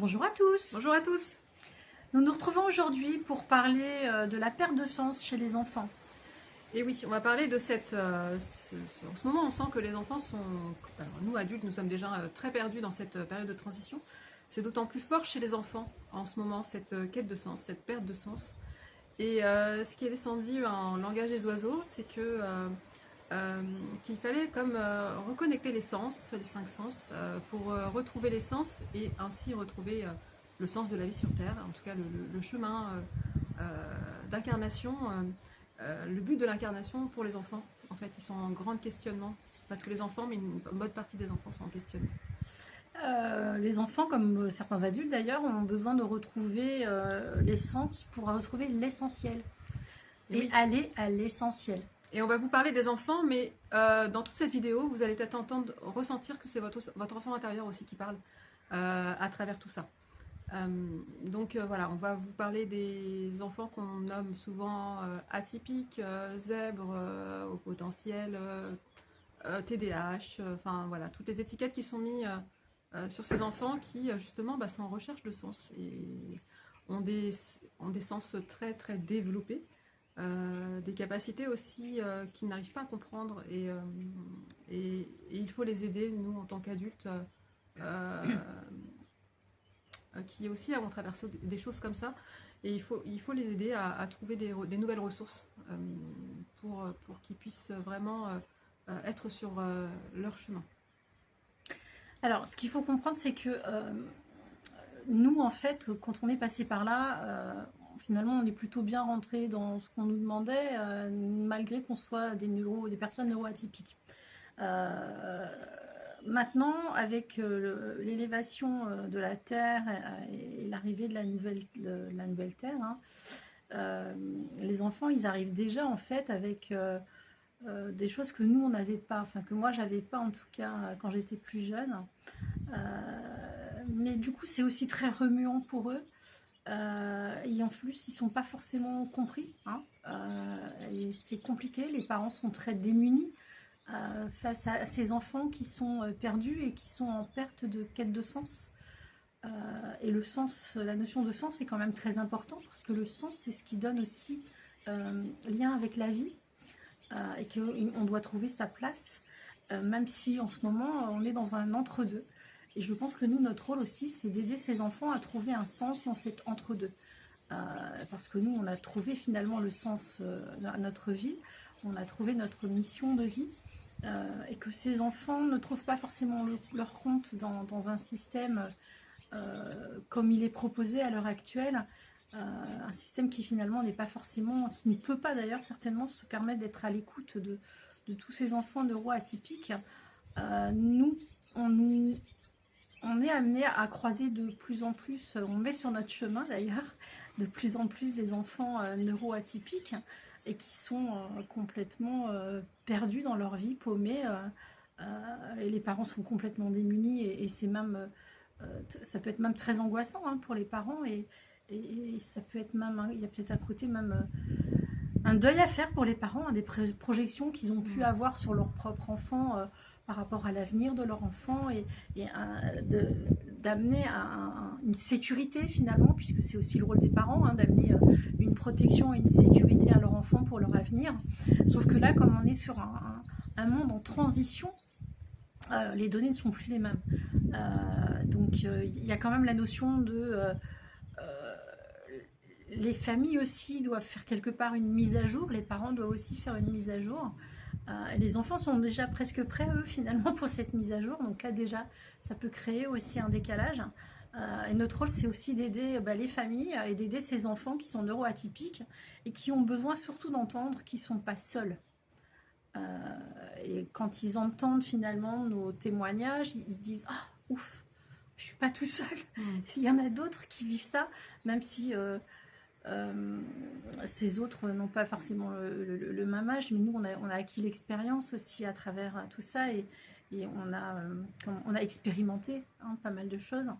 Bonjour à tous. Bonjour à tous. Nous nous retrouvons aujourd'hui pour parler de la perte de sens chez les enfants. Et oui, on va parler de en ce moment, on sent que les enfants sont... Alors, nous, adultes, nous sommes déjà très perdus dans cette période de transition. C'est d'autant plus fort chez les enfants, en ce moment, cette quête de sens, cette perte de sens. Et ce qui est descendu en langage des oiseaux, c'est qu'il fallait comme reconnecter les sens, les cinq sens, pour retrouver les sens et ainsi retrouver le sens de la vie sur Terre, en tout cas le chemin d'incarnation, le but de l'incarnation pour les enfants. En fait, ils sont en grand questionnement. Pas tous les enfants, mais une bonne partie des enfants sont en questionnement. Les enfants, comme certains adultes d'ailleurs, ont besoin de retrouver les sens pour retrouver l'essentiel et Oui. aller à l'essentiel. Et on va vous parler des enfants, mais dans toute cette vidéo, vous allez peut-être ressentir que c'est votre enfant intérieur aussi qui parle à travers tout ça. Voilà, on va vous parler des enfants qu'on nomme souvent atypiques, zèbres, au potentiel, TDAH, enfin voilà, toutes les étiquettes qui sont mises sur ces enfants qui justement sont en recherche de sens et ont des sens très très développés, des capacités aussi qu'ils n'arrivent pas à comprendre et il faut les aider, nous en tant qu'adultes. Qui aussi ont traversé des choses comme ça. Et il faut les aider à trouver des nouvelles ressources pour qu'ils puissent vraiment être sur leur chemin. Alors, ce qu'il faut comprendre, c'est que nous, en fait, quand on est passé par là, finalement, on est plutôt bien rentré dans ce qu'on nous demandait, malgré qu'on soit des personnes neuroatypiques. Maintenant, avec l'élévation de la Terre et l'arrivée de la nouvelle Terre, les enfants, ils arrivent déjà en fait avec des choses que nous, on n'avait pas, enfin que moi, j'avais pas en tout cas quand j'étais plus jeune. Mais du coup, c'est aussi très remuant pour eux. Et en plus, ils ne sont pas forcément compris. Et c'est compliqué, les parents sont très démunis face à ces enfants qui sont perdus et qui sont en perte de quête de sens. Et le sens, la notion de sens est quand même très importante parce que le sens, c'est ce qui donne aussi lien avec la vie et qu'on doit trouver sa place, même si en ce moment, on est dans un entre-deux. Et je pense que nous, notre rôle aussi, c'est d'aider ces enfants à trouver un sens dans cet entre-deux. Parce que nous, on a trouvé finalement le sens à notre vie, on a trouvé notre mission de vie, et que ces enfants ne trouvent pas forcément leur compte dans un système comme il est proposé à l'heure actuelle, un système qui finalement n'est pas forcément, qui ne peut pas d'ailleurs certainement se permettre d'être à l'écoute de tous ces enfants neuroatypiques. Nous, on est amené à croiser de plus en plus, on met sur notre chemin d'ailleurs, de plus en plus des enfants neuroatypiques et qui sont complètement perdus dans leur vie, paumés. Et les parents sont complètement démunis et c'est même, ça peut être même très angoissant pour les parents et ça peut être même, il y a peut-être à côté même un deuil à faire pour les parents, des projections qu'ils ont pu avoir sur leur propre enfant par rapport à l'avenir de leur enfant et d'amener une sécurité finalement, puisque c'est aussi le rôle des parents, d'amener une protection et une sécurité à leur enfant pour leur avenir. Sauf que là, comme on est sur un monde en transition, les données ne sont plus les mêmes. Donc il y a quand même la notion de... les familles aussi doivent faire quelque part une mise à jour, les parents doivent aussi faire une mise à jour. Les enfants sont déjà presque prêts, eux, finalement, pour cette mise à jour. Donc là, déjà, ça peut créer aussi un décalage. Et notre rôle, c'est aussi d'aider les familles et d'aider ces enfants qui sont neuroatypiques et qui ont besoin surtout d'entendre qu'ils ne sont pas seuls. Et quand ils entendent finalement nos témoignages, ils se disent « Ah, ouf, je ne suis pas tout seul. Il y en a d'autres qui vivent ça, même si... ces autres n'ont pas forcément le même âge, mais nous on a acquis l'expérience aussi à travers tout ça et on a expérimenté pas mal de choses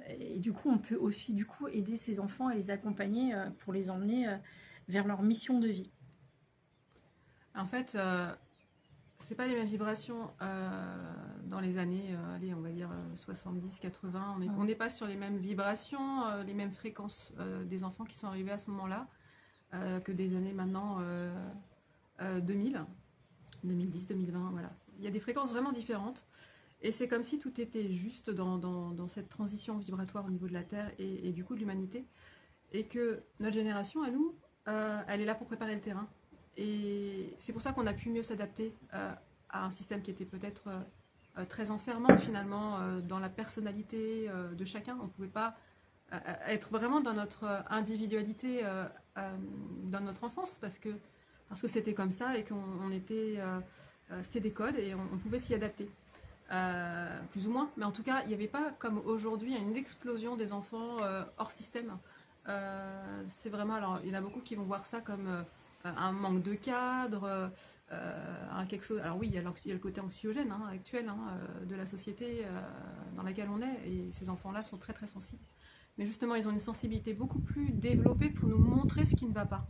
et du coup on peut aussi du coup aider ces enfants et les accompagner pour les emmener vers leur mission de vie. En fait, c'est pas les mêmes vibrations dans les années, allez, on va dire 70, 80. On n'est pas sur les mêmes vibrations, les mêmes fréquences des enfants qui sont arrivés à ce moment-là que des années maintenant 2000, 2010, 2020, voilà. Il y a des fréquences vraiment différentes. Et c'est comme si tout était juste dans cette transition vibratoire au niveau de la Terre et du coup de l'humanité. Et que notre génération, à nous, elle est là pour préparer le terrain. Et c'est pour ça qu'on a pu mieux s'adapter à un système qui était peut-être très enfermant finalement dans la personnalité de chacun. On ne pouvait pas être vraiment dans notre individualité dans notre enfance parce que c'était comme ça et qu'on était... c'était des codes et on pouvait s'y adapter. Plus ou moins, mais en tout cas, il n'y avait pas comme aujourd'hui une explosion des enfants hors système. C'est vraiment, alors il y en a beaucoup qui vont voir ça comme un manque de cadre, quelque chose. Alors oui, il y a le côté anxiogène actuel de la société dans laquelle on est, et ces enfants-là sont très très sensibles. Mais justement, ils ont une sensibilité beaucoup plus développée pour nous montrer ce qui ne va pas.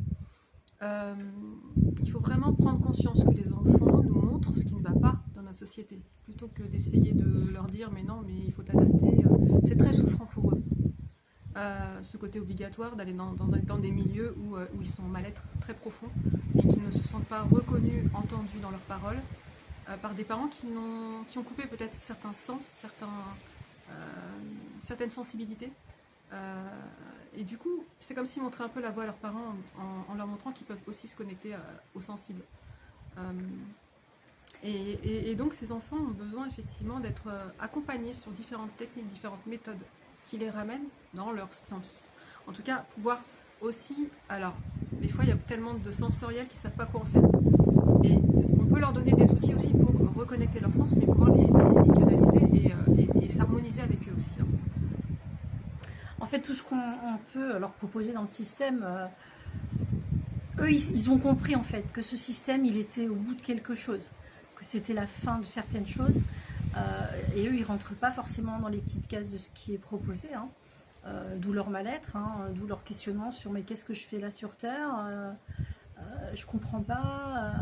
Il faut vraiment prendre conscience que les enfants nous montrent ce qui ne va pas dans notre société, plutôt que d'essayer de leur dire mais non, mais il faut t'adapter. C'est très souffrant pour eux. Ce côté obligatoire d'aller dans des milieux où ils sont en mal-être très profond et qui ne se sentent pas reconnus, entendus dans leurs paroles, par des parents qui ont coupé peut-être certains sens, certaines sensibilités. Et du coup, c'est comme s'ils montraient un peu la voie à leurs parents en leur montrant qu'ils peuvent aussi se connecter aux sensibles. Et donc ces enfants ont besoin effectivement d'être accompagnés sur différentes techniques, différentes méthodes qui les ramènent dans leur sens. En tout cas, pouvoir aussi... Alors, des fois, il y a tellement de sensoriels qui ne savent pas quoi en faire. Et on peut leur donner des outils aussi pour reconnecter leur sens, mais pouvoir les canaliser et s'harmoniser avec eux aussi. En fait, tout ce qu'on peut leur proposer dans le système, eux, ils ont compris en fait que ce système, il était au bout de quelque chose, que c'était la fin de certaines choses. Et eux, ils ne rentrent pas forcément dans les petites cases de ce qui est proposé, d'où leur mal-être, d'où leur questionnement sur mais qu'est-ce que je fais là sur Terre, je comprends pas,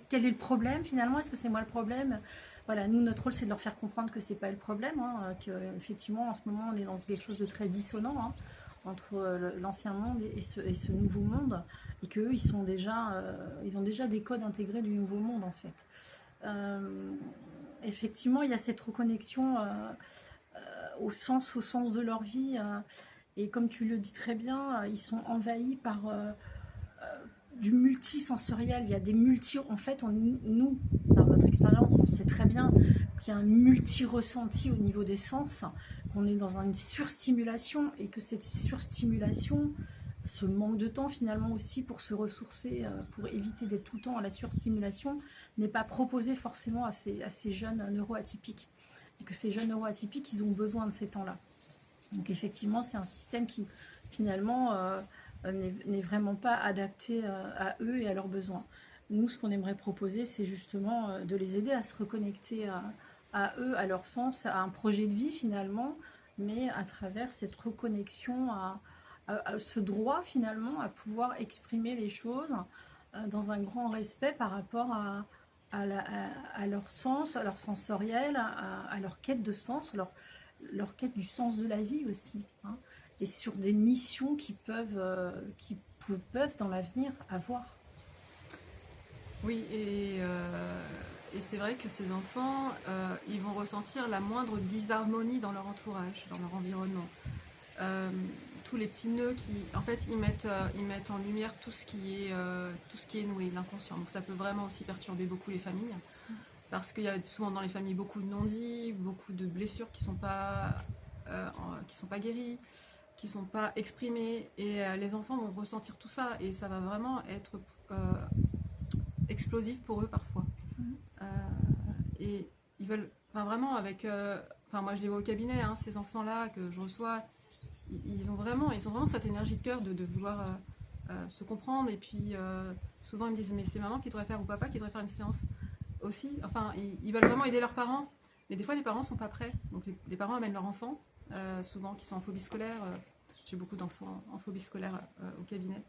quel est le problème finalement, est-ce que c'est moi le problème? Voilà, nous, notre rôle, c'est de leur faire comprendre que c'est pas le problème, qu'effectivement, en ce moment, on est dans quelque chose de très dissonant entre l'ancien monde et ce nouveau monde, et qu'eux, ils ont déjà des codes intégrés du nouveau monde, en fait. Effectivement, il y a cette reconnexion au sens de leur vie, et comme tu le dis très bien, ils sont envahis par du multisensoriel. Il y a des en fait, nous, par notre expérience, on sait très bien qu'il y a un multi-ressenti au niveau des sens, qu'on est dans une surstimulation et que cette surstimulation, ce manque de temps finalement aussi pour se ressourcer, pour éviter d'être tout le temps à la surstimulation, n'est pas proposé forcément à ces jeunes neuroatypiques. Et que ces jeunes neuroatypiques, ils ont besoin de ces temps-là. Donc effectivement, c'est un système qui finalement n'est vraiment pas adapté à eux et à leurs besoins. Nous, ce qu'on aimerait proposer, c'est justement de les aider à se reconnecter à eux, à leur sens, à un projet de vie finalement, mais à travers cette reconnexion à ce droit finalement à pouvoir exprimer les choses dans un grand respect par rapport à leur sens, à leur sensoriel, à leur quête de sens, leur quête du sens de la vie aussi, et sur des missions qui peuvent dans l'avenir avoir. Oui, et c'est vrai que ces enfants, ils vont ressentir la moindre disharmonie dans leur entourage, dans leur environnement. Tous les petits nœuds qui, en fait, ils mettent en lumière tout ce qui est noué, l'inconscient. Donc ça peut vraiment aussi perturber beaucoup les familles, parce qu'il y a souvent dans les familles beaucoup de non-dits, beaucoup de blessures qui sont pas guéries, qui sont pas exprimées, et les enfants vont ressentir tout ça, et ça va vraiment être explosif pour eux parfois. Et ils veulent, vraiment avec, moi je les vois au cabinet, ces enfants-là que je reçois, ils ont vraiment cette énergie de cœur de vouloir se comprendre, et puis souvent ils me disent mais c'est maman qui devrait faire ou papa qui devrait faire une séance aussi. Enfin, ils veulent vraiment aider leurs parents, mais des fois les parents sont pas prêts. Donc les parents amènent leurs enfants, souvent qui sont en phobie scolaire. J'ai beaucoup d'enfants en phobie scolaire au cabinet,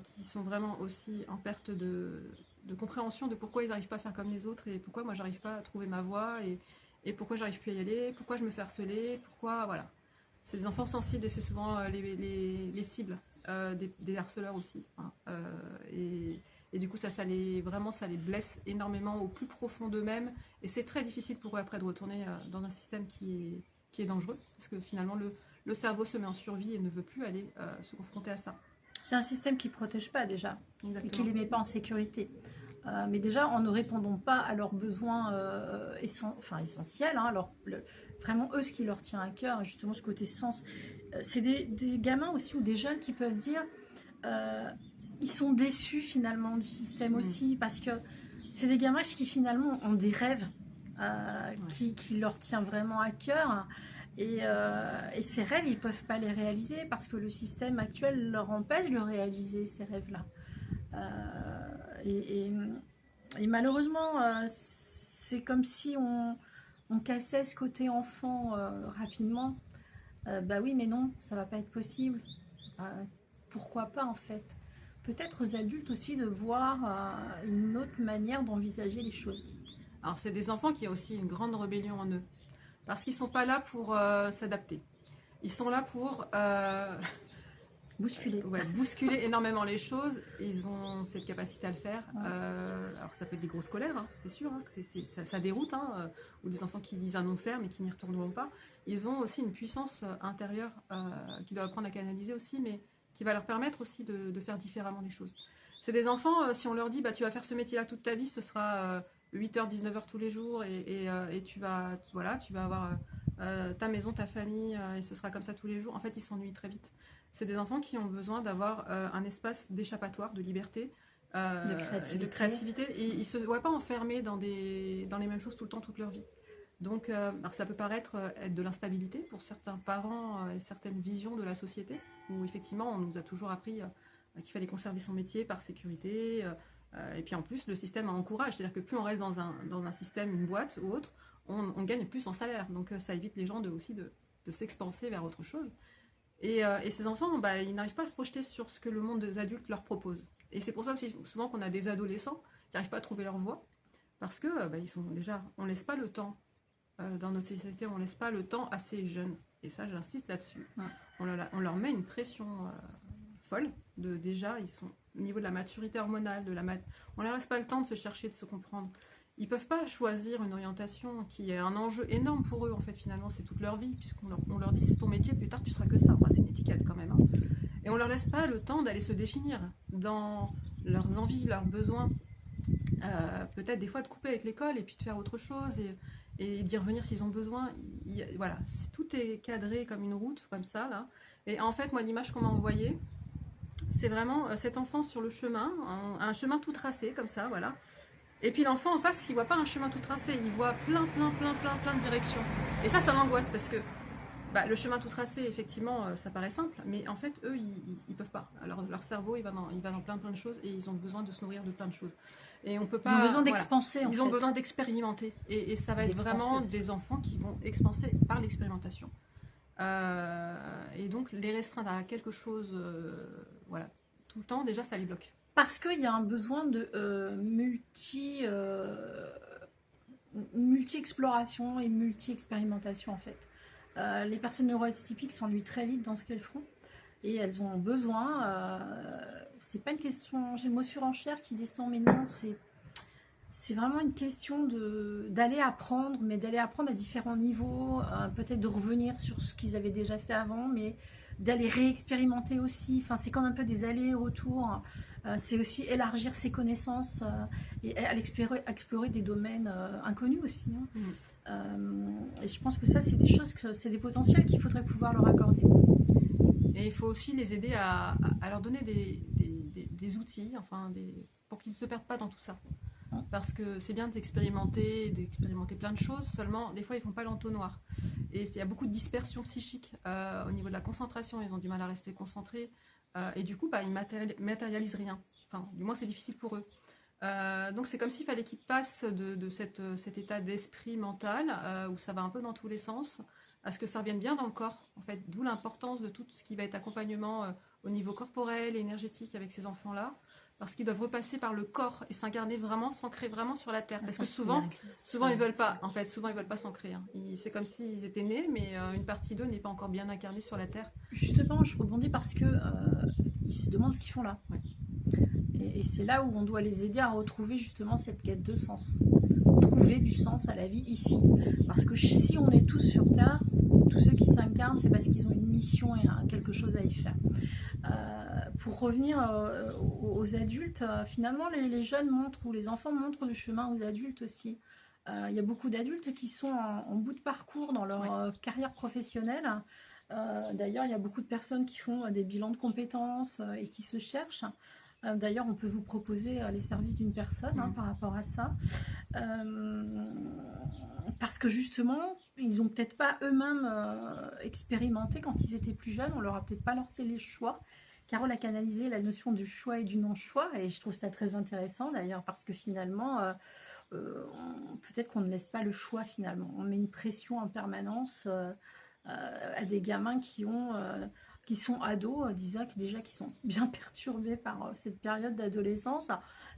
qui sont vraiment aussi en perte de compréhension de pourquoi ils n'arrivent pas à faire comme les autres et pourquoi moi j'arrive pas à trouver ma voie et pourquoi j'arrive plus à y aller, pourquoi je me fais harceler, pourquoi, voilà. C'est des enfants sensibles et c'est souvent les cibles des harceleurs aussi. Hein. Et du coup, ça les blesse énormément au plus profond d'eux-mêmes. Et c'est très difficile pour eux après de retourner dans un système qui est dangereux. Parce que finalement, le cerveau se met en survie et ne veut plus aller se confronter à ça. C'est un système qui ne protège pas déjà. Exactement. Et qui ne les met pas en sécurité. Mais déjà, en ne répondant pas à leurs besoins essentiels, hein, vraiment eux, ce qui leur tient à cœur, justement ce côté sens. C'est des gamins aussi ou des jeunes qui peuvent dire ils sont déçus finalement du système aussi, parce que c'est des gamins qui finalement ont des rêves qui leur tient vraiment à cœur. Et ces rêves, ils ne peuvent pas les réaliser parce que le système actuel leur empêche de réaliser ces rêves-là. Et malheureusement, c'est comme si on cassait ce côté enfant rapidement. Bah oui, mais non, ça va pas être possible. Pourquoi pas en fait? Peut-être aux adultes aussi de voir une autre manière d'envisager les choses. Alors c'est des enfants qui ont aussi une grande rébellion en eux. Parce qu'ils ne sont pas là pour s'adapter. Ils sont là pour... bousculer énormément les choses. Ils ont cette capacité à le faire. Alors ça peut être des grosses colères, hein, c'est sûr, hein, ça déroute, hein, ou des enfants qui disent un non-faire mais qui n'y retourneront pas. Ils ont aussi une puissance intérieure qu'ils doivent apprendre à canaliser aussi, mais qui va leur permettre aussi de faire différemment les choses. C'est des enfants, si on leur dit tu vas faire ce métier-là toute ta vie, ce sera 8h, 19h tous les jours et tu vas avoir ta maison, ta famille, et ce sera comme ça tous les jours. En fait, ils s'ennuient très vite. C'est des enfants qui ont besoin d'avoir un espace d'échappatoire, de liberté, de créativité. Et ils ne se voient pas enfermés dans les mêmes choses tout le temps, toute leur vie. Donc, alors ça peut paraître être de l'instabilité pour certains parents et certaines visions de la société, où effectivement, on nous a toujours appris qu'il fallait conserver son métier par sécurité. Et puis en plus, le système encourage. C'est-à-dire que plus on reste dans un système, une boîte ou autre, on gagne plus en salaire. Donc ça évite les gens aussi de s'expanser vers autre chose. Et ces enfants, ils n'arrivent pas à se projeter sur ce que le monde des adultes leur propose. Et c'est pour ça aussi souvent qu'on a des adolescents qui n'arrivent pas à trouver leur voie, parce que ils sont déjà, on ne laisse pas le temps dans notre société, on ne laisse pas le temps à ces jeunes. Et ça, j'insiste là-dessus. Ouais. On leur met une pression folle. Déjà, ils sont au niveau de la maturité hormonale, on ne leur laisse pas le temps de se chercher, de se comprendre. Ils ne peuvent pas choisir une orientation qui est un enjeu énorme pour eux, en fait, finalement, c'est toute leur vie, puisqu'on leur dit c'est ton métier, plus tard tu seras que ça. Enfin, c'est une étiquette quand même. Hein. Et on ne leur laisse pas le temps d'aller se définir dans leurs envies, leurs besoins. Peut-être des fois de couper avec l'école et puis de faire autre chose et d'y revenir s'ils ont besoin. Voilà, tout est cadré comme une route, comme ça, là. Et en fait, moi, l'image qu'on m'a envoyée, c'est vraiment cet enfant sur le chemin, un chemin tout tracé, comme ça, voilà. Et puis l'enfant en face, il voit pas un chemin tout tracé, il voit plein de directions. Et ça m'angoisse parce que le chemin tout tracé, effectivement, ça paraît simple, mais en fait, eux, ils peuvent pas. Alors leur cerveau, il va dans plein de choses et ils ont besoin de se nourrir de plein de choses. Et on peut pas. Ils ont besoin d'expanser. Ils ont besoin d'expérimenter. Et ça va être vraiment des enfants qui vont expanser par l'expérimentation. Et donc les restreindre à quelque chose, tout le temps, déjà, ça les bloque. Parce qu'il y a un besoin de multi-exploration et multi-expérimentation en fait. Les personnes neuroatypiques s'ennuient très vite dans ce qu'elles font et elles ont besoin, c'est pas une question, j'ai le mot surenchère qui descend, mais non, c'est vraiment une question d'aller apprendre, mais d'aller apprendre à différents niveaux, peut-être de revenir sur ce qu'ils avaient déjà fait avant, mais d'aller réexpérimenter aussi. Enfin, c'est comme un peu des allers-retours. C'est aussi élargir ses connaissances et aller explorer des domaines inconnus aussi. Hein. Et je pense que ça, c'est des choses, c'est des potentiels qu'il faudrait pouvoir leur accorder. Et il faut aussi les aider à leur donner des outils, pour qu'ils ne se perdent pas dans tout ça. Parce que c'est bien d'expérimenter plein de choses, seulement des fois ils ne font pas l'entonnoir. Et il y a beaucoup de dispersion psychique au niveau de la concentration, ils ont du mal à rester concentrés, et du coup ils matérialisent rien. Enfin, du moins c'est difficile pour eux. Donc c'est comme s'il fallait qu'ils passent de cet état d'esprit mental, où ça va un peu dans tous les sens, à ce que ça revienne bien dans le corps, en fait, d'où l'importance de tout ce qui va être accompagnement au niveau corporel et énergétique avec ces enfants-là. lorsqu'ils doivent repasser par le corps et s'incarner vraiment, s'ancrer vraiment sur la terre. Parce que souvent ils veulent pas, en fait, souvent ils veulent pas s'ancrer. Hein. C'est comme s'ils étaient nés, mais une partie d'eux n'est pas encore bien incarnée sur la terre. Justement, je rebondis parce que ils se demandent ce qu'ils font là. Ouais. Et c'est là où on doit les aider à retrouver justement cette quête de sens. Trouver du sens à la vie ici. Parce que si on est tous sur Terre, tous ceux qui s'incarnent, c'est parce qu'ils ont une mission et quelque chose à y faire. Pour revenir aux adultes, finalement les jeunes montrent, ou les enfants montrent le chemin aux adultes aussi. Il y a beaucoup d'adultes qui sont en bout de parcours dans leur carrière professionnelle. D'ailleurs, il y a beaucoup de personnes qui font des bilans de compétences et qui se cherchent. D'ailleurs, on peut vous proposer les services d'une personne par rapport à ça. Parce que justement, ils n'ont peut-être pas eux-mêmes expérimenté quand ils étaient plus jeunes. On leur a peut-être pas lancé les choix. Carole a canalisé la notion du choix et du non-choix. Et je trouve ça très intéressant d'ailleurs parce que finalement, peut-être qu'on ne laisse pas le choix finalement. On met une pression en permanence à des gamins qui sont ados, déjà qui sont bien perturbés par cette période d'adolescence,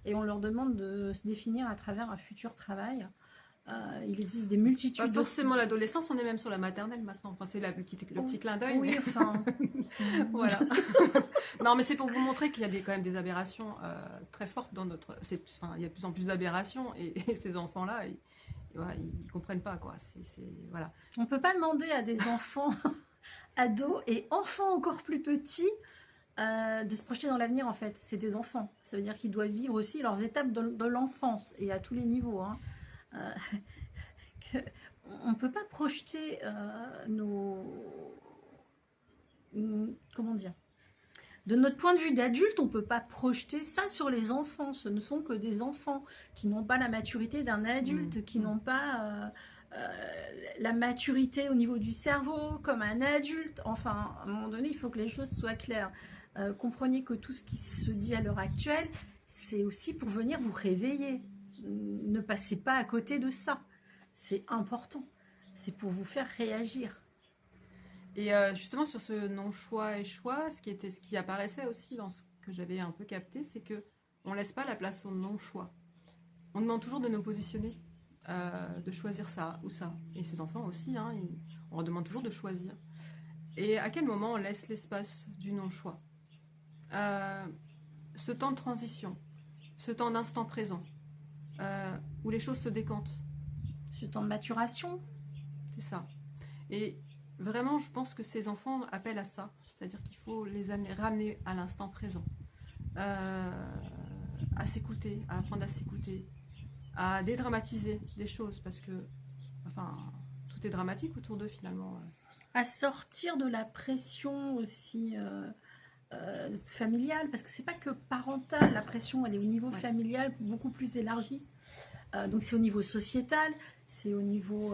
et on leur demande de se définir à travers un futur travail. Il existe des multitudes. Pas forcément l'adolescence, on est même sur la maternelle maintenant. Enfin, c'est le petit clin d'œil. Oui, mais... enfin. Voilà. Non, mais c'est pour vous montrer qu'il y a quand même des aberrations très fortes dans notre. Il y a de plus en plus d'aberrations et ces enfants-là, ils comprennent pas quoi. Voilà. On peut pas demander à des enfants, ados et enfants encore plus petits de se projeter dans l'avenir en fait. C'est des enfants. Ça veut dire qu'ils doivent vivre aussi leurs étapes de l'enfance et à tous les niveaux. On ne peut pas projeter comment dire, de notre point de vue d'adulte, on ne peut pas projeter ça sur les enfants. Ce ne sont que des enfants qui n'ont pas la maturité d'un adulte, qui n'ont pas la maturité au niveau du cerveau comme un adulte. Enfin, à un moment donné, il faut que les choses soient claires. Comprenez que tout ce qui se dit à l'heure actuelle, c'est aussi pour venir vous réveiller. Ne passez pas à côté de ça. C'est important. C'est pour vous faire réagir. Et justement, sur ce non-choix et choix, ce qui apparaissait aussi dans ce que j'avais un peu capté, c'est qu'on ne laisse pas la place au non-choix. On demande toujours de nous positionner, de choisir ça ou ça. Et ces enfants aussi, on leur demande toujours de choisir. Et à quel moment on laisse l'espace du non-choix ? Ce temps de transition, ce temps d'instant présent, où les choses se décantent. Ce temps de maturation. C'est ça. Et vraiment, je pense que ces enfants appellent à ça. C'est-à-dire qu'il faut les ramener à l'instant présent. À s'écouter, à apprendre à s'écouter, à dédramatiser des choses, parce que tout est dramatique autour d'eux finalement. À sortir de la pression aussi familiale, parce que c'est pas que parental, la pression elle est au niveau familial beaucoup plus élargie. Donc c'est au niveau sociétal, c'est au niveau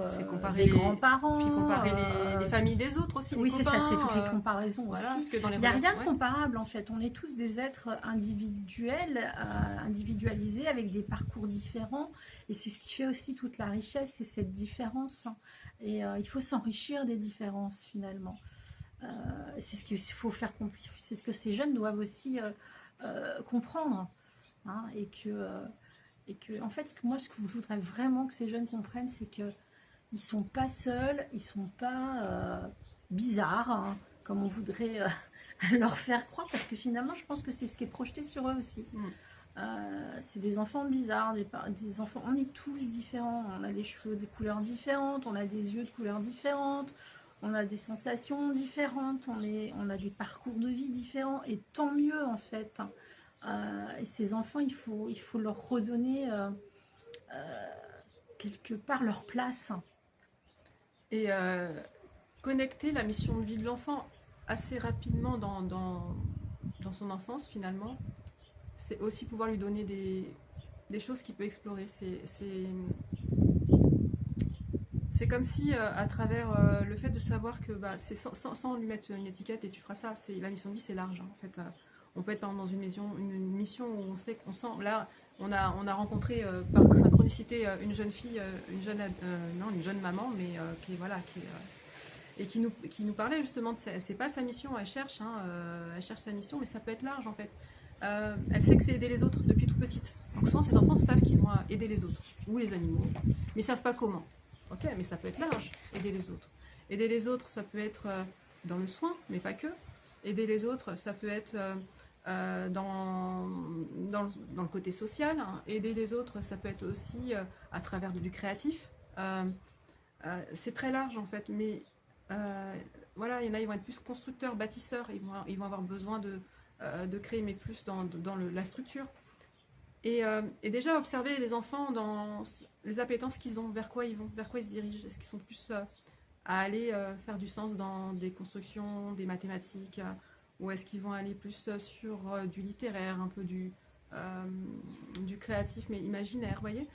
des grands-parents. Puis comparer les familles des autres aussi. Oui, c'est ça, c'est toutes les comparaisons voilà, aussi. Parce que dans les il n'y a rien de comparable en fait. On est tous des êtres individuels, individualisés avec des parcours différents. Et c'est ce qui fait aussi toute la richesse, c'est cette différence. Et il faut s'enrichir des différences finalement. C'est ce qu'il faut faire comprendre. C'est ce que ces jeunes doivent aussi comprendre. Et que, en fait, ce que je voudrais vraiment que ces jeunes comprennent, c'est qu'ils ne sont pas seuls, ils ne sont pas bizarres, comme on voudrait leur faire croire, parce que finalement, je pense que c'est ce qui est projeté sur eux aussi. C'est des enfants bizarres, des enfants, on est tous différents, on a des cheveux des couleurs différentes, on a des yeux de couleurs différentes, on a des sensations différentes, on a des parcours de vie différents, et tant mieux en fait. Et ces enfants, il faut leur redonner quelque part leur place. Et connecter la mission de vie de l'enfant assez rapidement dans son enfance finalement, c'est aussi pouvoir lui donner des choses qu'il peut explorer. C'est comme si à travers le fait de savoir que c'est sans lui mettre une étiquette et tu feras ça, la mission de vie c'est large en fait. On peut être par exemple dans une mission où on sait qu'on sent. Là, on a rencontré par synchronicité une jeune fille, une jeune maman, mais qui nous parlait justement de c'est pas sa mission, elle cherche sa mission, mais ça peut être large en fait. elle sait que c'est aider les autres depuis toute petite. Donc souvent ces enfants savent qu'ils vont aider les autres ou les animaux, mais ils ne savent pas comment. Ok, mais ça peut être large, aider les autres. Aider les autres, ça peut être dans le soin, mais pas que. Aider les autres, ça peut être dans le côté social. Hein. Aider les autres, ça peut être aussi à travers du créatif. C'est très large en fait, mais voilà, il y en a, ils vont être plus constructeurs, bâtisseurs, ils vont avoir besoin de créer, mais plus dans la structure. Et déjà observer les enfants dans les appétences qu'ils ont, vers quoi ils vont, vers quoi ils se dirigent. Est-ce qu'ils sont plus à aller faire du sens dans des constructions, des mathématiques, ou est-ce qu'ils vont aller plus sur du littéraire, un peu du créatif, mais imaginaire, vous voyez.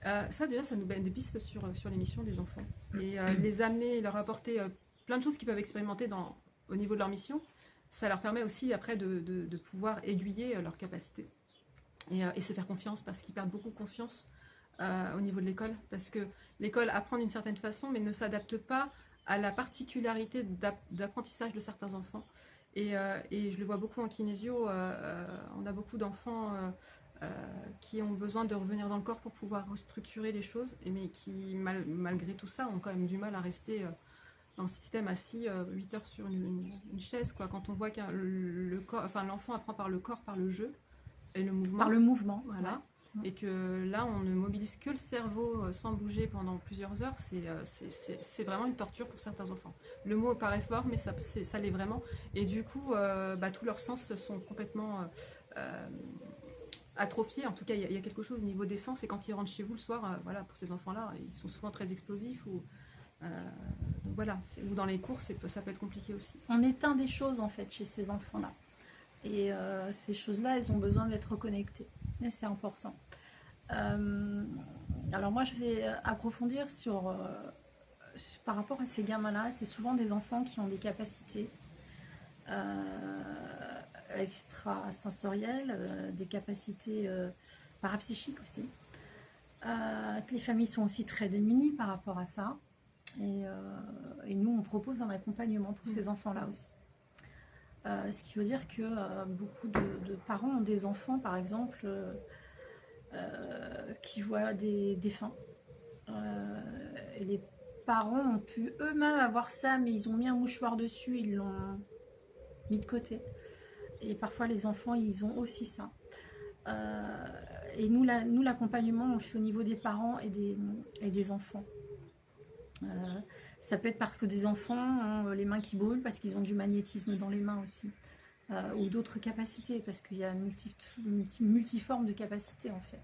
Ça déjà, ça nous donne des pistes sur les missions des enfants. Et les amener, leur apporter plein de choses qu'ils peuvent expérimenter au niveau de leur mission, ça leur permet aussi après de pouvoir aiguiller leurs capacités. Et se faire confiance, parce qu'ils perdent beaucoup confiance au niveau de l'école, parce que l'école apprend d'une certaine façon, mais ne s'adapte pas à la particularité d'apprentissage de certains enfants. Et je le vois beaucoup en kinésio, on a beaucoup d'enfants qui ont besoin de revenir dans le corps pour pouvoir restructurer les choses, mais qui, malgré tout ça, ont quand même du mal à rester dans le système assis 8 heures sur une chaise, quoi. Quand on voit que l'enfant apprend par le corps, par le jeu, et le mouvement. Par le mouvement. Voilà. Ouais. Et que là, on ne mobilise que le cerveau sans bouger pendant plusieurs heures. C'est vraiment une torture pour certains enfants. Le mot paraît fort, mais ça l'est vraiment. Et du coup, tous leurs sens sont complètement atrophiés. En tout cas, il y a quelque chose au niveau des sens. Et quand ils rentrent chez vous le soir, voilà, pour ces enfants-là, ils sont souvent très explosifs. Donc voilà, ou dans les courses, ça peut être compliqué aussi. On éteint des choses, en fait, chez ces enfants-là. Et ces choses-là, elles ont besoin d'être reconnectées. Et c'est important. Alors moi, je vais approfondir par rapport à ces gamins-là. C'est souvent des enfants qui ont des capacités extrasensorielles, des capacités parapsychiques aussi. Que les familles sont aussi très démunies par rapport à ça. Et nous, on propose un accompagnement pour ces enfants-là aussi. Ce qui veut dire que beaucoup de parents ont des enfants, par exemple, qui voient des défunts. Et les parents ont pu eux-mêmes avoir ça, mais ils ont mis un mouchoir dessus, ils l'ont mis de côté. Et parfois, les enfants, ils ont aussi ça. Et nous, l'accompagnement, on le fait au niveau des parents et des enfants. Ça peut être parce que des enfants ont les mains qui brûlent, parce qu'ils ont du magnétisme dans les mains aussi, ou d'autres capacités, parce qu'il y a multiforme de capacités en fait.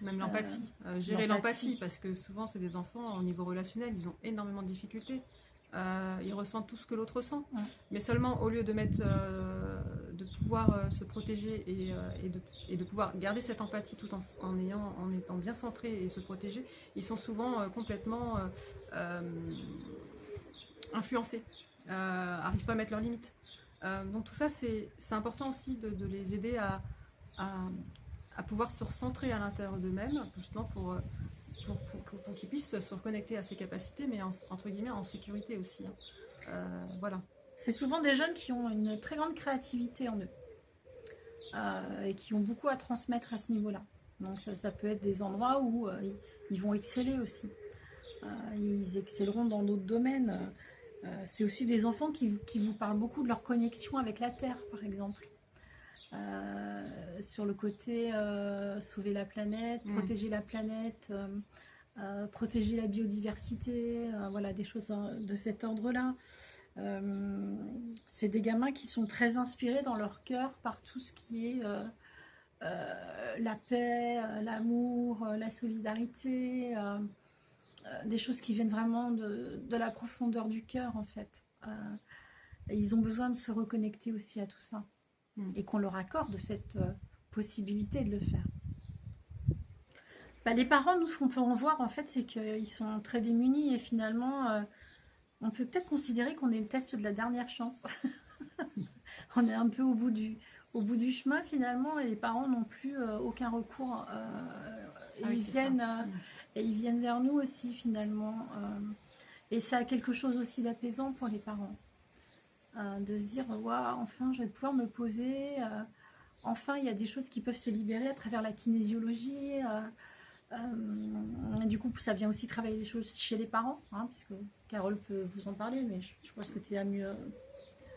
Même l'empathie, gérer l'empathie, parce que souvent c'est des enfants au niveau relationnel, ils ont énormément de difficultés. Ils ressentent tout ce que l'autre ressent, mais seulement au lieu de pouvoir se protéger et de pouvoir garder cette empathie tout en étant bien centré et se protéger, ils sont souvent complètement influencés, n'arrivent pas à mettre leurs limites. Donc tout ça, c'est important aussi de les aider à pouvoir se recentrer à l'intérieur d'eux-mêmes, justement pour qu'ils puissent se reconnecter à ces capacités, mais entre guillemets en sécurité aussi. Voilà. C'est souvent des jeunes qui ont une très grande créativité en eux et qui ont beaucoup à transmettre à ce niveau-là. Donc ça peut être des endroits où ils vont exceller aussi. Ils excelleront dans d'autres domaines. C'est aussi des enfants qui vous parlent beaucoup de leur connexion avec la Terre, par exemple. Sur le côté sauver la planète, protéger la planète, protéger la biodiversité, voilà, des choses de cet ordre-là. C'est des gamins qui sont très inspirés dans leur cœur par tout ce qui est la paix, l'amour, la solidarité, des choses qui viennent vraiment de la profondeur du cœur en fait. Et ils ont besoin de se reconnecter aussi à tout ça et qu'on leur accorde cette possibilité de le faire. Les parents, nous, ce qu'on peut en voir en fait, c'est qu'ils sont très démunis et finalement on peut peut-être considérer qu'on est le test de la dernière chance. On est un peu au bout du chemin finalement et les parents n'ont plus aucun recours et ils viennent vers nous aussi finalement et ça a quelque chose aussi d'apaisant pour les parents de se dire waouh, enfin je vais pouvoir me poser, enfin, il y a des choses qui peuvent se libérer à travers la kinésiologie. Du coup, ça vient aussi travailler des choses chez les parents, hein, puisque Carole peut vous en parler, mais je pense que tu es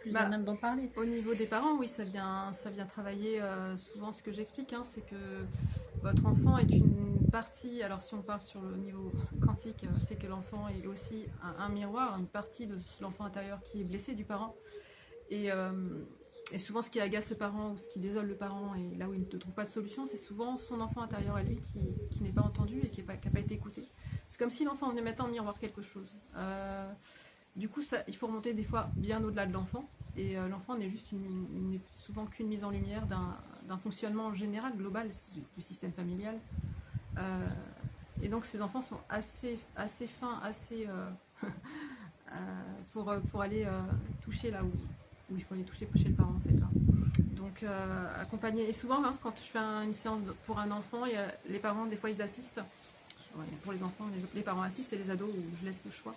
plus à même d'en parler. Au niveau des parents, oui, ça vient travailler souvent ce que j'explique, hein, c'est que votre enfant est une partie, alors si on parle sur le niveau quantique, c'est que l'enfant est aussi un miroir, une partie de l'enfant intérieur qui est blessé du parent. Et souvent, ce qui agace le parent ou ce qui désole le parent, et là où il ne trouve pas de solution, c'est souvent son enfant intérieur à lui qui n'est pas entendu et qui n'a pas été écouté. C'est comme si l'enfant venait mettre en miroir quelque chose. Du coup, il faut remonter des fois bien au-delà de l'enfant. Et l'enfant n'est souvent qu'une mise en lumière d'un fonctionnement général, global du système familial. Et donc, ces enfants sont assez fins, assez pour aller toucher là où il faut aller toucher chez le parent en fait. Donc accompagner. Et souvent quand je fais une séance pour un enfant, les parents des fois ils assistent. Pour les enfants, les parents assistent et les ados où je laisse le choix.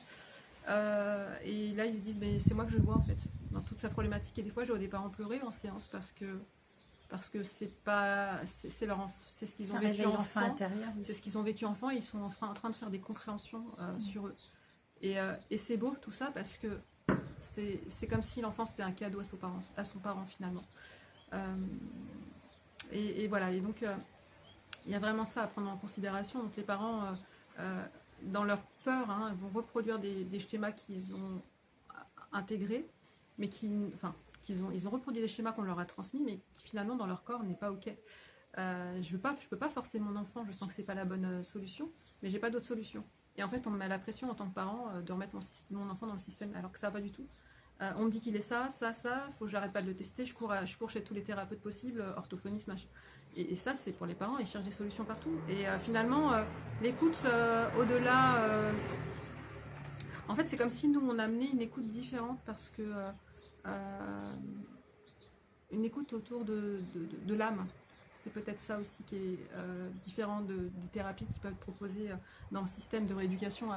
Et là ils se disent mais c'est moi que je vois en fait dans toute sa problématique. Et des fois je vois des parents pleurer en séance parce que c'est ce qu'ils ont vécu enfant. C'est ce qu'ils ont vécu enfant et ils sont en train de faire des compréhensions sur eux. Et c'est beau tout ça parce que c'est comme si l'enfant faisait un cadeau à son parent finalement. Et voilà, et donc il y a vraiment ça à prendre en considération. Donc les parents, dans leur peur, vont reproduire des schémas qu'ils ont intégrés, mais ils ont reproduit des schémas qu'on leur a transmis, mais qui finalement dans leur corps n'est pas ok. Je peux pas forcer mon enfant, je sens que c'est pas la bonne solution, mais j'ai pas d'autre solution. Et en fait, on me met la pression en tant que parent de remettre mon enfant dans le système, alors que ça va pas du tout. On me dit qu'il est ça, faut que j'arrête pas de le tester, je cours chez tous les thérapeutes possibles, orthophonistes, machin. Et ça, c'est pour les parents, ils cherchent des solutions partout. Et finalement, l'écoute au-delà... En fait, c'est comme si nous, on amenait une écoute différente, parce que... une écoute autour de l'âme. C'est peut-être ça aussi qui est différent des thérapies qui peuvent être proposées dans le système de rééducation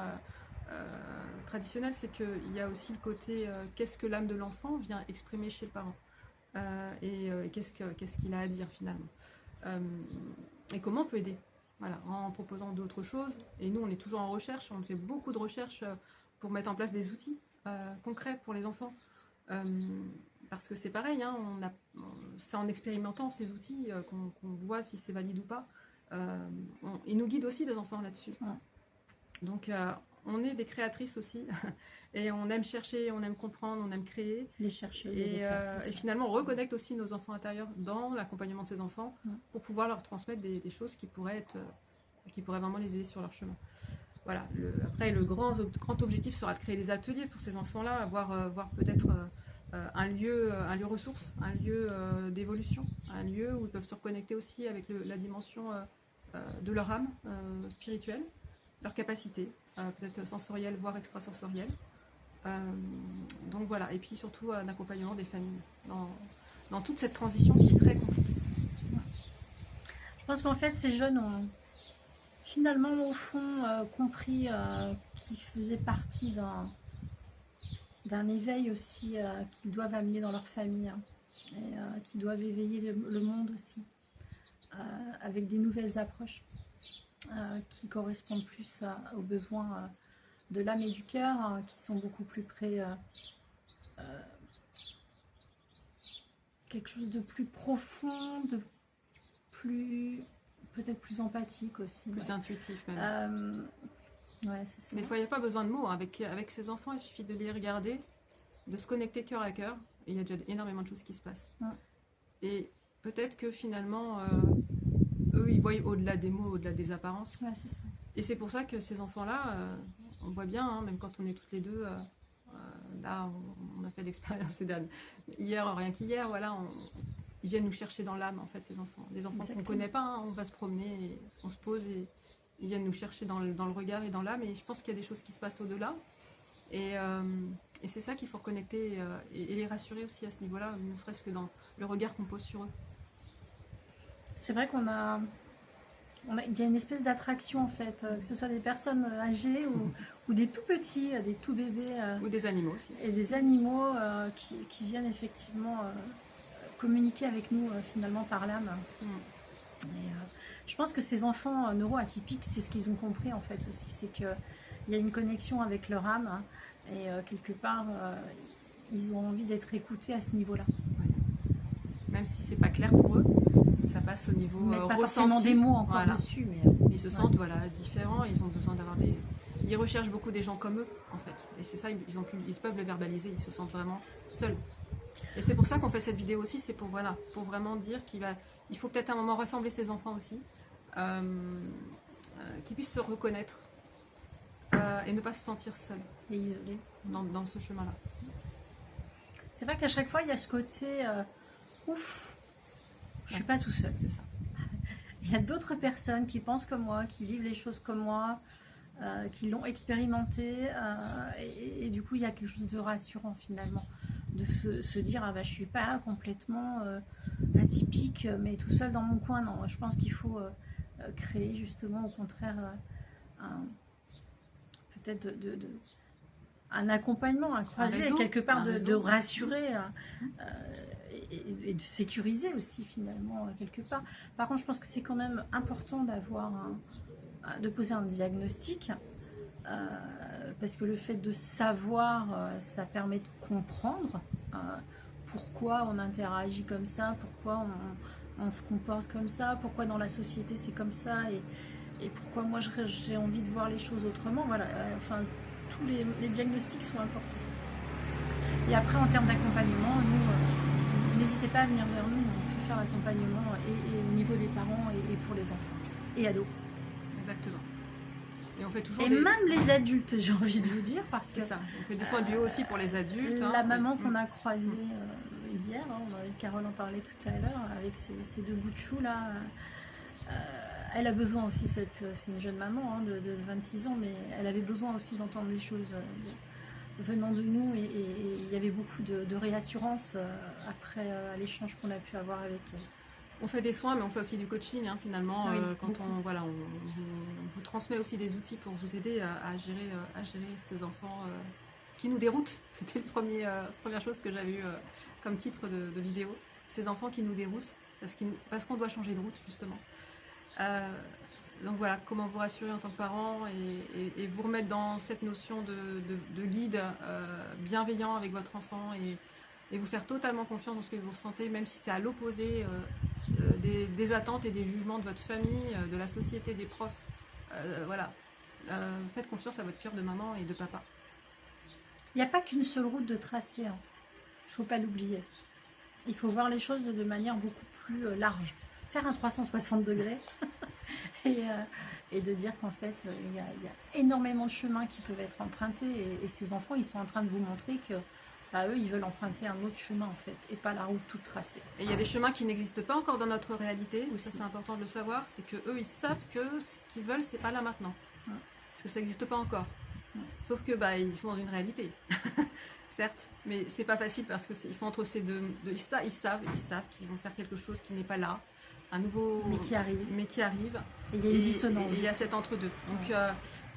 traditionnel, c'est qu'il y a aussi le côté qu'est-ce que l'âme de l'enfant vient exprimer chez le parent et qu'est-ce qu'il a à dire finalement et comment on peut aider, voilà, en proposant d'autres choses. Et nous on est toujours en recherche, on fait beaucoup de recherches pour mettre en place des outils concrets pour les enfants parce que c'est pareil, c'est en expérimentant ces outils qu'on voit si c'est valide ou pas. Ils nous guident aussi des enfants là-dessus. Donc on est des créatrices aussi et on aime chercher, on aime comprendre, on aime créer. Les chercheuses et finalement on reconnecte aussi nos enfants intérieurs dans l'accompagnement de ces enfants pour pouvoir leur transmettre des choses qui pourraient vraiment les aider sur leur chemin. Voilà. Après le grand objectif sera de créer des ateliers pour ces enfants-là, avoir peut-être un lieu ressource, un lieu d'évolution, un lieu où ils peuvent se reconnecter aussi avec la dimension de leur âme spirituelle, leur capacité, peut-être sensorielle, voire extrasensorielle. Donc voilà, et puis surtout un accompagnement des familles dans toute cette transition qui est très compliquée. Je pense qu'en fait ces jeunes ont finalement au fond compris qu'ils faisaient partie d'un éveil aussi qu'ils doivent amener dans leur famille et qu'ils doivent éveiller le monde aussi avec des nouvelles approches qui correspondent plus aux besoins de l'âme et du cœur, qui sont beaucoup plus près quelque chose de plus profond, peut-être plus empathique aussi. Plus intuitif même. C'est ça. Des fois, il n'y a pas besoin de mots. Avec ces enfants, il suffit de les regarder, de se connecter cœur à cœur, et il y a déjà énormément de choses qui se passent. Et peut-être que finalement, eux, ils voient au-delà des mots, au-delà des apparences. C'est ça. Et c'est pour ça que ces enfants-là, on voit bien, même quand on est toutes les deux, là, on a fait l'expérience hier, rien qu'hier, voilà, ils viennent nous chercher dans l'âme, en fait, ces enfants. Des enfants qu'on ne connaît pas, on va se promener, et on se pose et ils viennent nous chercher dans le regard et dans l'âme. Et je pense qu'il y a des choses qui se passent au-delà. Et c'est ça qu'il faut reconnecter et les rassurer aussi à ce niveau-là, ne serait-ce que dans le regard qu'on pose sur eux. C'est vrai qu'il y a une espèce d'attraction en fait, que ce soit des personnes âgées ou des tout petits, des tout bébés. Ou des animaux aussi. Et des animaux qui viennent effectivement communiquer avec nous finalement par l'âme. Mm. Et, je pense que ces enfants neuroatypiques, c'est ce qu'ils ont compris en fait aussi, c'est qu'il y a une connexion avec leur âme, hein, et quelque part, ils ont envie d'être écoutés à ce niveau-là. Même si c'est pas clair pour eux, ça passe au niveau Ils mettent pas ressenti. forcément des mots encore Voilà. dessus, mais Ils se sentent voilà, différents, ils ont besoin d'avoir des... Ils recherchent beaucoup des gens comme eux, en fait. Et c'est ça, ils peuvent le verbaliser, ils se sentent vraiment seuls. Et c'est pour ça qu'on fait cette vidéo aussi, c'est pour, voilà, pour vraiment dire il faut peut-être à un moment rassembler ces enfants aussi, qu'ils puissent se reconnaître et ne pas se sentir seuls et isolés. dans ce chemin-là. C'est vrai qu'à chaque fois, il y a ce côté ouf, je suis pas tout seul. C'est ça. Il y a d'autres personnes qui pensent comme moi, qui vivent les choses comme moi, qui l'ont expérimenté, et du coup, il y a quelque chose de rassurant finalement, de se dire ah bah je suis pas complètement atypique, mais tout seul dans mon coin. Non, je pense qu'il faut créer justement au contraire peut-être un accompagnement, un croisé, réseau, quelque part de réseau. rassurer et de sécuriser aussi finalement quelque part. Par contre, je pense que c'est quand même important d'avoir de poser un diagnostic, parce que le fait de savoir, ça permet de comprendre pourquoi on interagit comme ça, pourquoi on se comporte comme ça, pourquoi dans la société c'est comme ça, et pourquoi moi j'ai envie de voir les choses autrement. Voilà, enfin, tous les diagnostics sont importants. Et après, en termes d'accompagnement, nous, n'hésitez pas à venir vers nous, on peut faire l'accompagnement et au niveau des parents et pour les enfants et ados. Exactement. Et on fait toujours même les adultes, j'ai envie de vous dire, parce que c'est ça. On fait des soins duo aussi pour les adultes. La maman qu'on a croisée hier, Carole en parlait tout à l'heure, avec ces deux bouts de chou là, elle a besoin aussi, c'est une jeune maman de 26 ans, mais elle avait besoin aussi d'entendre des choses venant de nous, et il y avait beaucoup de réassurance après l'échange qu'on a pu avoir avec elle. On fait des soins, mais on fait aussi du coaching, hein, finalement. Oui, quand on vous transmet aussi des outils pour vous aider à gérer ces enfants qui nous déroutent. C'était la première chose que j'avais eu comme titre de vidéo. Ces enfants qui nous déroutent, parce qu'on doit changer de route, justement. Donc voilà, comment vous rassurer en tant que parent et vous remettre dans cette notion de guide bienveillant avec votre enfant et vous faire totalement confiance dans ce que vous ressentez, même si c'est à l'opposé des attentes et des jugements de votre famille, de la société, des profs. Voilà. Faites confiance à votre cœur de maman et de papa. Il n'y a pas qu'une seule route de tracé, il ne faut pas l'oublier. Il faut voir les choses de manière beaucoup plus large. Faire un 360 degrés et de dire qu'en fait, il y a énormément de chemins qui peuvent être empruntés, et ces enfants, ils sont en train de vous montrer que eux, ils veulent emprunter un autre chemin en fait, et pas la route toute tracée. Et il y a des chemins qui n'existent pas encore dans notre réalité, ça c'est important de le savoir, c'est que eux ils savent que ce qu'ils veulent c'est pas là maintenant, parce que ça n'existe pas encore. Sauf que ils sont dans une réalité, certes, mais c'est pas facile parce que ils sont entre ces deux, ils savent qu'ils vont faire quelque chose qui n'est pas là, un nouveau, mais qui arrive. Et il y a une dissonance. Et il y a cet entre-deux. Donc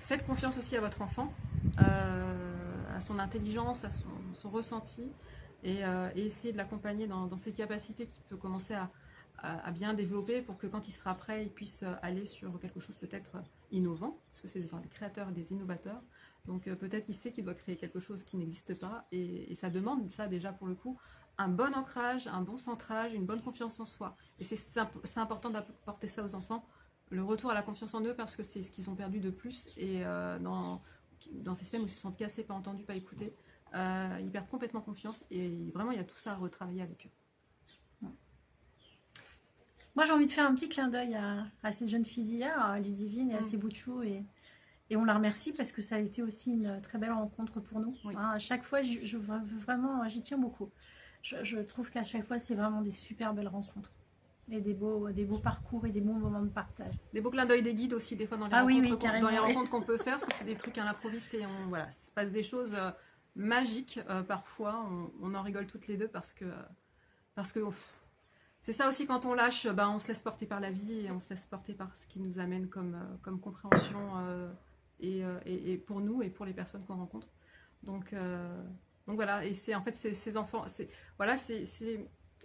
faites confiance aussi à votre enfant, à son intelligence, à son ressenti, et essayer de l'accompagner dans ses capacités qu'il peut commencer à bien développer pour que quand il sera prêt, il puisse aller sur quelque chose peut-être innovant, parce que c'est des créateurs, des innovateurs. Donc peut-être qu'il sait qu'il doit créer quelque chose qui n'existe pas, et ça demande ça déjà pour le coup, un bon ancrage, un bon centrage, une bonne confiance en soi. Et c'est important d'apporter ça aux enfants, le retour à la confiance en eux, parce que c'est ce qu'ils ont perdu de plus, et dans ces systèmes où ils se sentent cassés, pas entendus, pas écoutés, ils perdent complètement confiance, et vraiment il y a tout ça à retravailler avec eux. Moi j'ai envie de faire un petit clin d'œil à cette jeune fille d'hier, à Ludivine et à ses bouts de chou, et on la remercie parce que ça a été aussi une très belle rencontre pour nous. Oui. À chaque fois, vraiment, j'y tiens beaucoup. Je trouve qu'à chaque fois, c'est vraiment des super belles rencontres. Et des beaux parcours et des bons moments de partage. Des beaux clins d'œil des guides aussi, des fois, dans les rencontres qu'on peut faire, parce que c'est des trucs à l'improviste, et voilà, il se passe des choses magiques parfois. On en rigole toutes les deux parce que c'est ça aussi, quand on lâche, on se laisse porter par la vie, et on se laisse porter par ce qui nous amène comme compréhension, et pour nous et pour les personnes qu'on rencontre. Donc voilà, et c'est en fait ces enfants,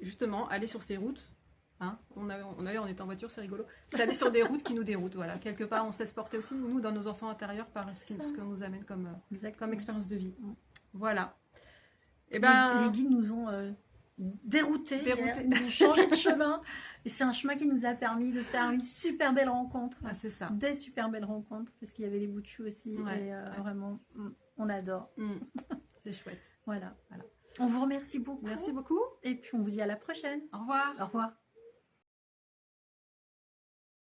justement aller sur ces routes. Hein, d'ailleurs, on est en voiture, c'est rigolo. C'est aller sur des routes qui nous déroutent. Voilà. Quelque part, on se laisse porter aussi, nous, dans nos enfants intérieurs, par ce qu'on nous amène comme expérience de vie. Voilà. Et les guides nous ont déroutés. Ils nous ont changé de chemin. Et c'est un chemin qui nous a permis de faire une super belle rencontre. Ah, c'est ça. Des super belles rencontres, parce qu'il y avait les Boutus aussi. Et vraiment, on adore. C'est chouette. Voilà. On vous remercie beaucoup. Merci beaucoup. Et puis on vous dit à la prochaine. Au revoir. Au revoir.